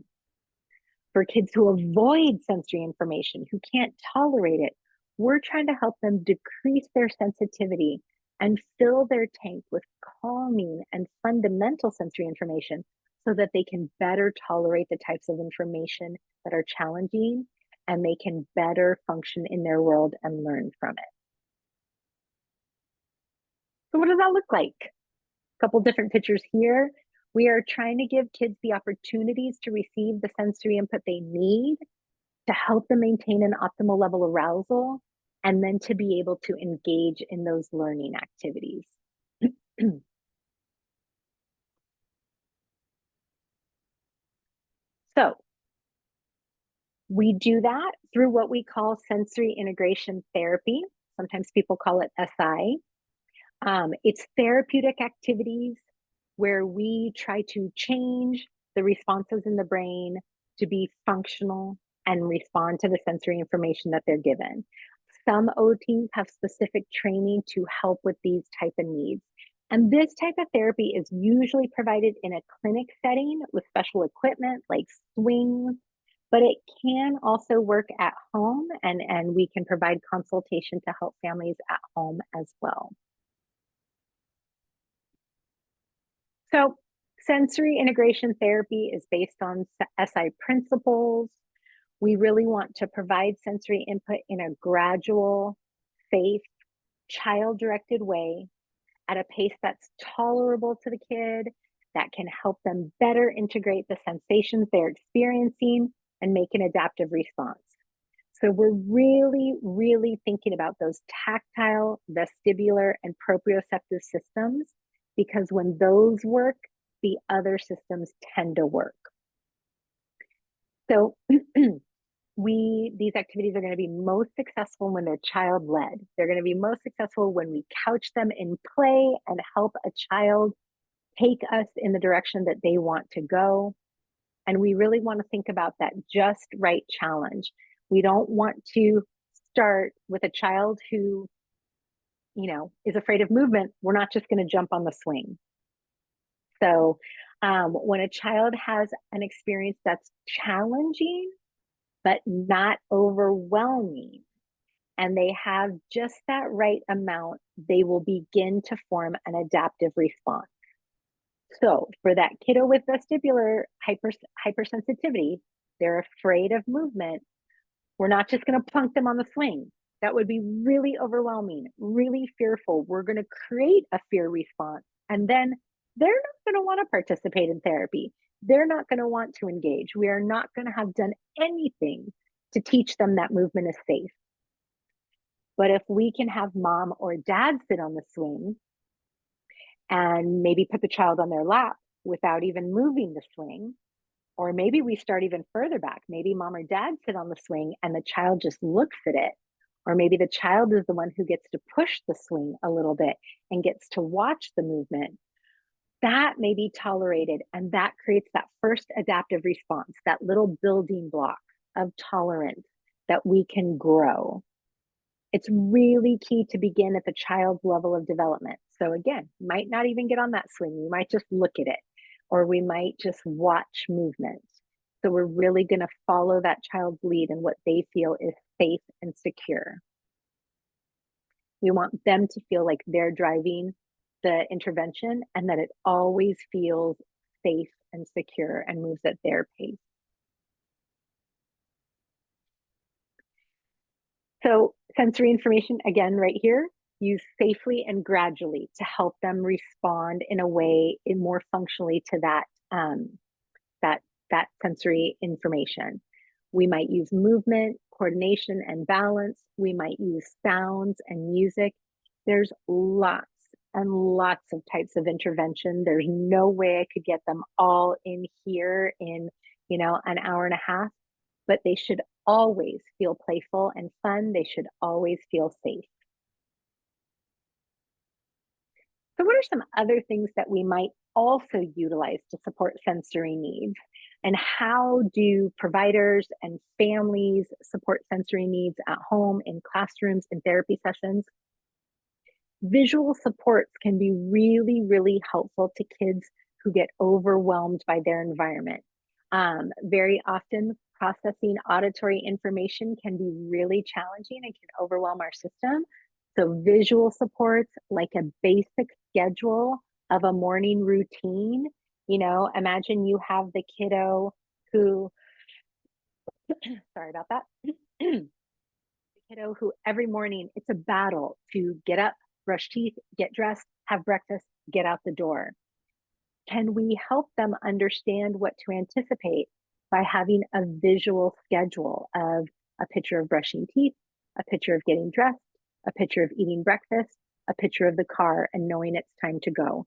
For kids who avoid sensory information, who can't tolerate it, we're trying to help them decrease their sensitivity and fill their tank with calming and fundamental sensory information so that they can better tolerate the types of information that are challenging and they can better function in their world and learn from it. So what does that look like? A couple different pictures here. We are trying to give kids the opportunities to receive the sensory input they need to help them maintain an optimal level of arousal, and then to be able to engage in those learning activities. So we do that through what we call sensory integration therapy. Sometimes people call it SI. It's therapeutic activities where we try to change the responses in the brain to be functional and respond to the sensory information that they're given. Some OTs have specific training to help with these type of needs. And this type of therapy is usually provided in a clinic setting with special equipment like swings, but it can also work at home, and we can provide consultation to help families at home as well. So sensory integration therapy is based on SI principles. We really want to provide sensory input in a gradual, safe, child-directed way at a pace that's tolerable to the kid, that can help them better integrate the sensations they're experiencing and make an adaptive response. So we're really, really thinking about those tactile, vestibular, and proprioceptive systems, because when those work, the other systems tend to work. So these activities are going to be most successful when they're child-led. They're going to be most successful when we couch them in play and help a child take us in the direction that they want to go. And we really want to think about that just right challenge. We don't want to start with a child who, is afraid of movement. We're not just going to jump on the swing. So when a child has an experience that's challenging, but not overwhelming, and they have just that right amount, they will begin to form an adaptive response. So for that kiddo with vestibular hypersensitivity, they're afraid of movement. We're not just going to plunk them on the swing. That would be really overwhelming, really fearful. We're going to create a fear response, and then they're not going to want to participate in therapy. They're not going to want to engage. We are not going to have done anything to teach them that movement is safe. But if we can have mom or dad sit on the swing and maybe put the child on their lap without even moving the swing, or maybe we start even further back. Maybe mom or dad sit on the swing and the child just looks at it. Or maybe the child is the one who gets to push the swing a little bit and gets to watch the movement. That may be tolerated, and that creates that first adaptive response, that little building block of tolerance that we can grow. It's really key to begin at the child's level of development. So again, might not even get on that swing. We might just look at it, or we might just watch movement. So we're really going to follow that child's lead and what they feel is safe and secure. We want them to feel like they're driving the intervention and that it always feels safe and secure and moves at their pace. So sensory information, again, right here, use safely and gradually to help them respond in a way more functionally to that sensory information. We might use movement, coordination, and balance. We might use sounds and music. There's lots and lots of types of intervention. There's no way I could get them all in here in, an hour and a half, but they should always feel playful and fun. They should always feel safe. So what are some other things that we might also utilize to support sensory needs? And how do providers and families support sensory needs at home, in classrooms, in therapy sessions? Visual supports can be really, really helpful to kids who get overwhelmed by their environment. Very often, processing auditory information can be really challenging and can overwhelm our system. So visual supports, like a basic schedule of a morning routine. Imagine you have the kiddo who, sorry about that, the kiddo who every morning it's a battle to get up, brush teeth, get dressed, have breakfast, get out the door. Can we help them understand what to anticipate by having a visual schedule of a picture of brushing teeth, a picture of getting dressed, a picture of eating breakfast, a picture of the car, and knowing it's time to go.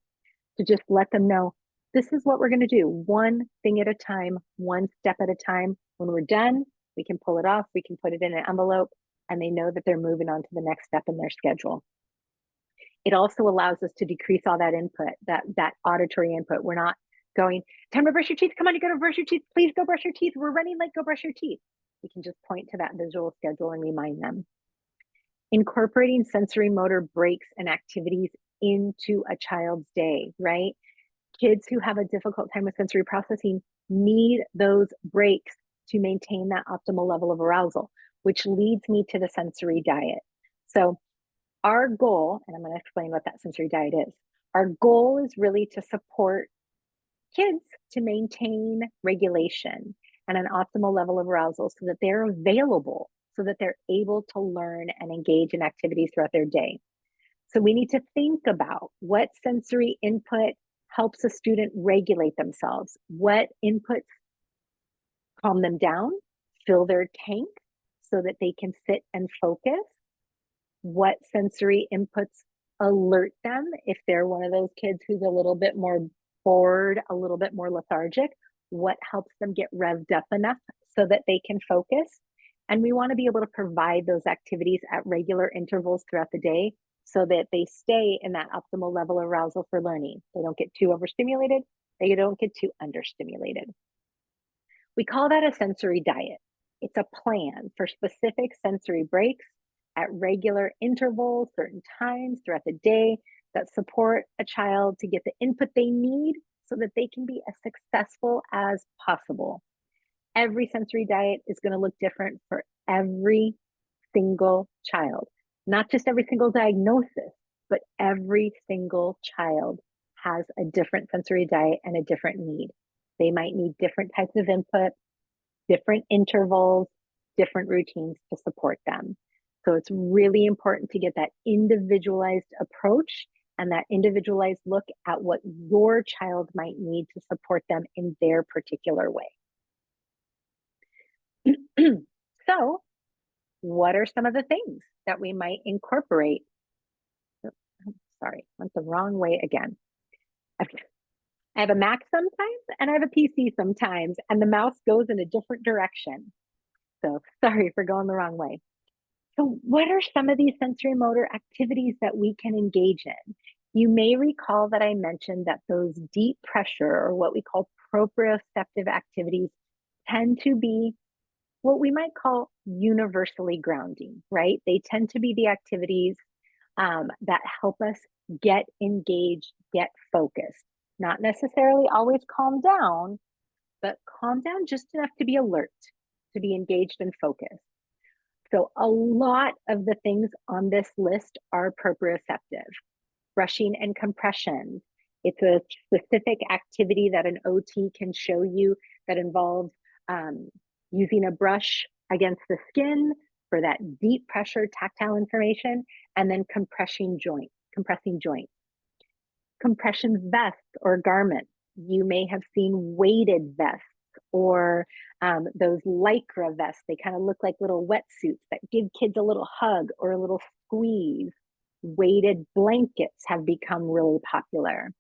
To just let them know, this is what we're going to do, one thing at a time, one step at a time. When we're done, we can pull it off, we can put it in an envelope, and they know that they're moving on to the next step in their schedule. It also allows us to decrease all that input, that auditory input. We're not going, time to brush your teeth. Come on, you got to brush your teeth. Please go brush your teeth. We're running late. Go brush your teeth. We can just point to that visual schedule and remind them. Incorporating sensory motor breaks and activities into a child's day, right? Kids who have a difficult time with sensory processing need those breaks to maintain that optimal level of arousal, which leads me to the sensory diet. So our goal, and I'm going to explain what that sensory diet is. Our goal is really to support kids to maintain regulation and an optimal level of arousal so that they're available, so that they're able to learn and engage in activities throughout their day. So we need to think about what sensory input helps a student regulate themselves, what inputs calm them down, fill their tank so that they can sit and focus, what sensory inputs alert them if they're one of those kids who's a little bit more bored, a little bit more lethargic, what helps them get revved up enough so that they can focus. And we want to be able to provide those activities at regular intervals throughout the day so that they stay in that optimal level of arousal for learning. They don't get too overstimulated, they don't get too understimulated. We call that a sensory diet. It's a plan for specific sensory breaks at regular intervals, certain times throughout the day that support a child to get the input they need so that they can be as successful as possible. Every sensory diet is going to look different for every single child, not just every single diagnosis, but every single child has a different sensory diet and a different need. They might need different types of input, different intervals, different routines to support them. So it's really important to get that individualized approach and that individualized look at what your child might need to support them in their particular way. So, what are some of the things that we might incorporate? Oh, sorry, went the wrong way again. I have a Mac sometimes and I have a PC sometimes, and the mouse goes in a different direction. So sorry for going the wrong way. So what are some of these sensory motor activities that we can engage in? You may recall that I mentioned that those deep pressure, or what we call proprioceptive activities, tend to be what we might call universally grounding, right? They tend to be the activities that help us get engaged, get focused, not necessarily always calm down, but calm down just enough to be alert, to be engaged and focused. So a lot of the things on this list are proprioceptive. Brushing and compression. It's a specific activity that an OT can show you that involves using a brush against the skin for that deep pressure tactile information, and then compressing joints. Compression vests or garments. You may have seen weighted vests or those lycra vests. They kind of look like little wetsuits that give kids a little hug or a little squeeze. Weighted blankets have become really popular.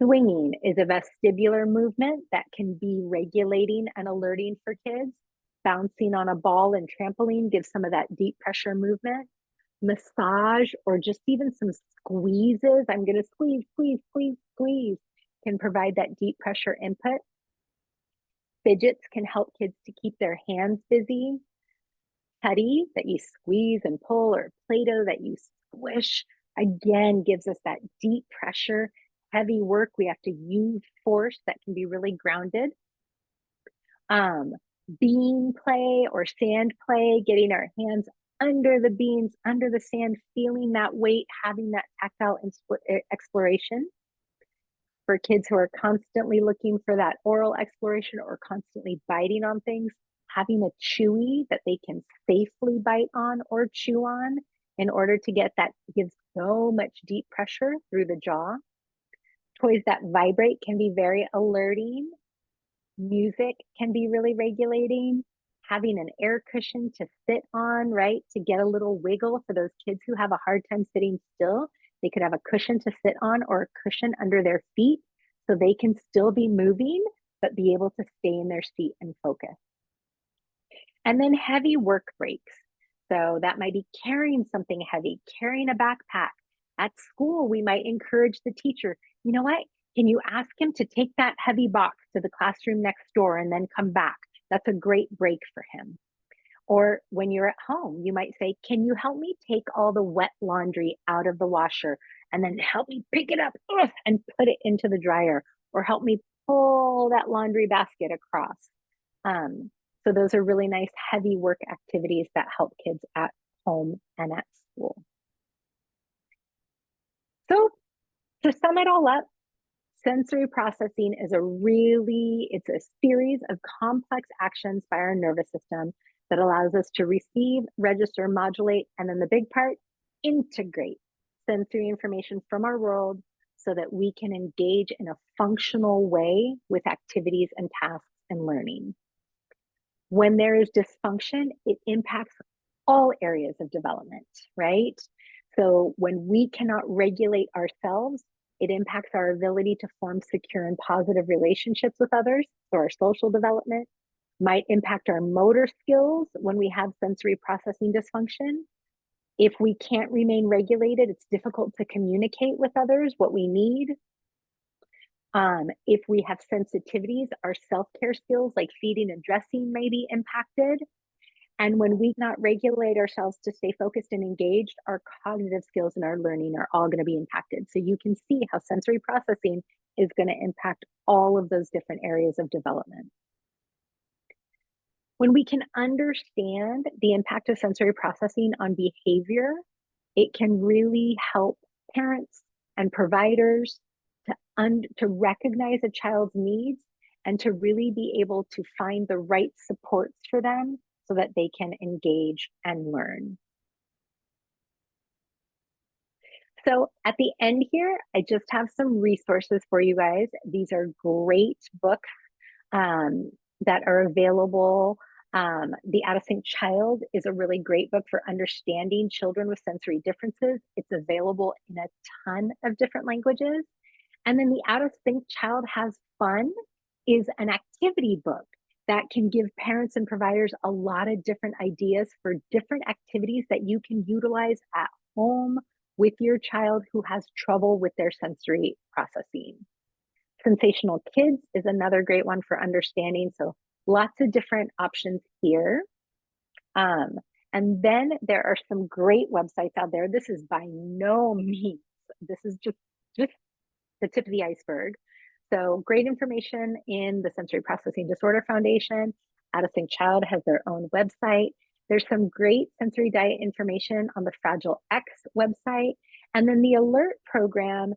Swinging is a vestibular movement that can be regulating and alerting for kids. Bouncing on a ball and trampoline gives some of that deep pressure movement. Massage or just even some squeezes, I'm going to squeeze, can provide that deep pressure input. Fidgets can help kids to keep their hands busy. Putty that you squeeze and pull, or Play-Doh that you squish, again gives us that deep pressure, heavy work. We have to use force that can be really grounded. Bean play or sand play, getting our hands under the beans, under the sand, feeling that weight, having that tactile exploration. For kids who are constantly looking for that oral exploration or constantly biting on things, having a chewy that they can safely bite on or chew on in order to get that, gives so much deep pressure through the jaw. Toys that vibrate can be very alerting. Music can be really regulating. Having an air cushion to sit on, right, to get a little wiggle for those kids who have a hard time sitting still. They could have a cushion to sit on or a cushion under their feet so they can still be moving, but be able to stay in their seat and focus. And then heavy work breaks. So that might be carrying something heavy, carrying a backpack. At school, we might encourage the teacher, you know what? Can you ask him to take that heavy box to the classroom next door and then come back? That's a great break for him. Or when you're at home, you might say, can you help me take all the wet laundry out of the washer and then help me pick it up and put it into the dryer, or help me pull that laundry basket across. Um, so those are really nice heavy work activities that help kids at home and at school. So to sum it all up, sensory processing is it's a series of complex actions by our nervous system that allows us to receive, register, modulate, and then the big part, integrate sensory information from our world so that we can engage in a functional way with activities and tasks and learning. When there is dysfunction, it impacts all areas of development, right? So when we cannot regulate ourselves, it impacts our ability to form secure and positive relationships with others. So our social development might impact our motor skills when we have sensory processing dysfunction. If we can't remain regulated, it's difficult to communicate with others what we need. If we have sensitivities, our self-care skills like feeding and dressing may be impacted. And when we not regulate ourselves to stay focused and engaged, our cognitive skills and our learning are all going to be impacted. So you can see how sensory processing is going to impact all of those different areas of development. When we can understand the impact of sensory processing on behavior, it can really help parents and providers to recognize a child's needs and to really be able to find the right supports for them so that they can engage and learn. So at the end here, I just have some resources for you guys. These are great books that are available. The Out of Sync Child is a really great book for understanding children with sensory differences. It's available in a ton of different languages. And then the Out of Sync Child Has Fun is an activity book that can give parents and providers a lot of different ideas for different activities that you can utilize at home with your child who has trouble with their sensory processing. Sensational Kids is another great one for understanding. So lots of different options here. And then there are some great websites out there. This is by no means, this is just the tip of the iceberg. So great information in the Sensory Processing Disorder Foundation. Out of Sync Child has their own website. There's some great sensory diet information on the Fragile X website. And then the alert program,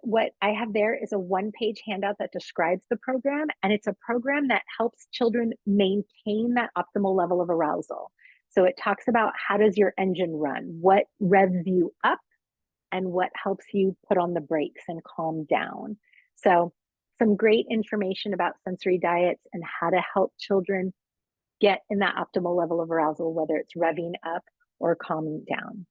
what I have there is a one-page handout that describes the program, and it's a program that helps children maintain that optimal level of arousal. So it talks about how does your engine run, what revs you up, and what helps you put on the brakes and calm down. So some great information about sensory diets and how to help children get in that optimal level of arousal, whether it's revving up or calming down.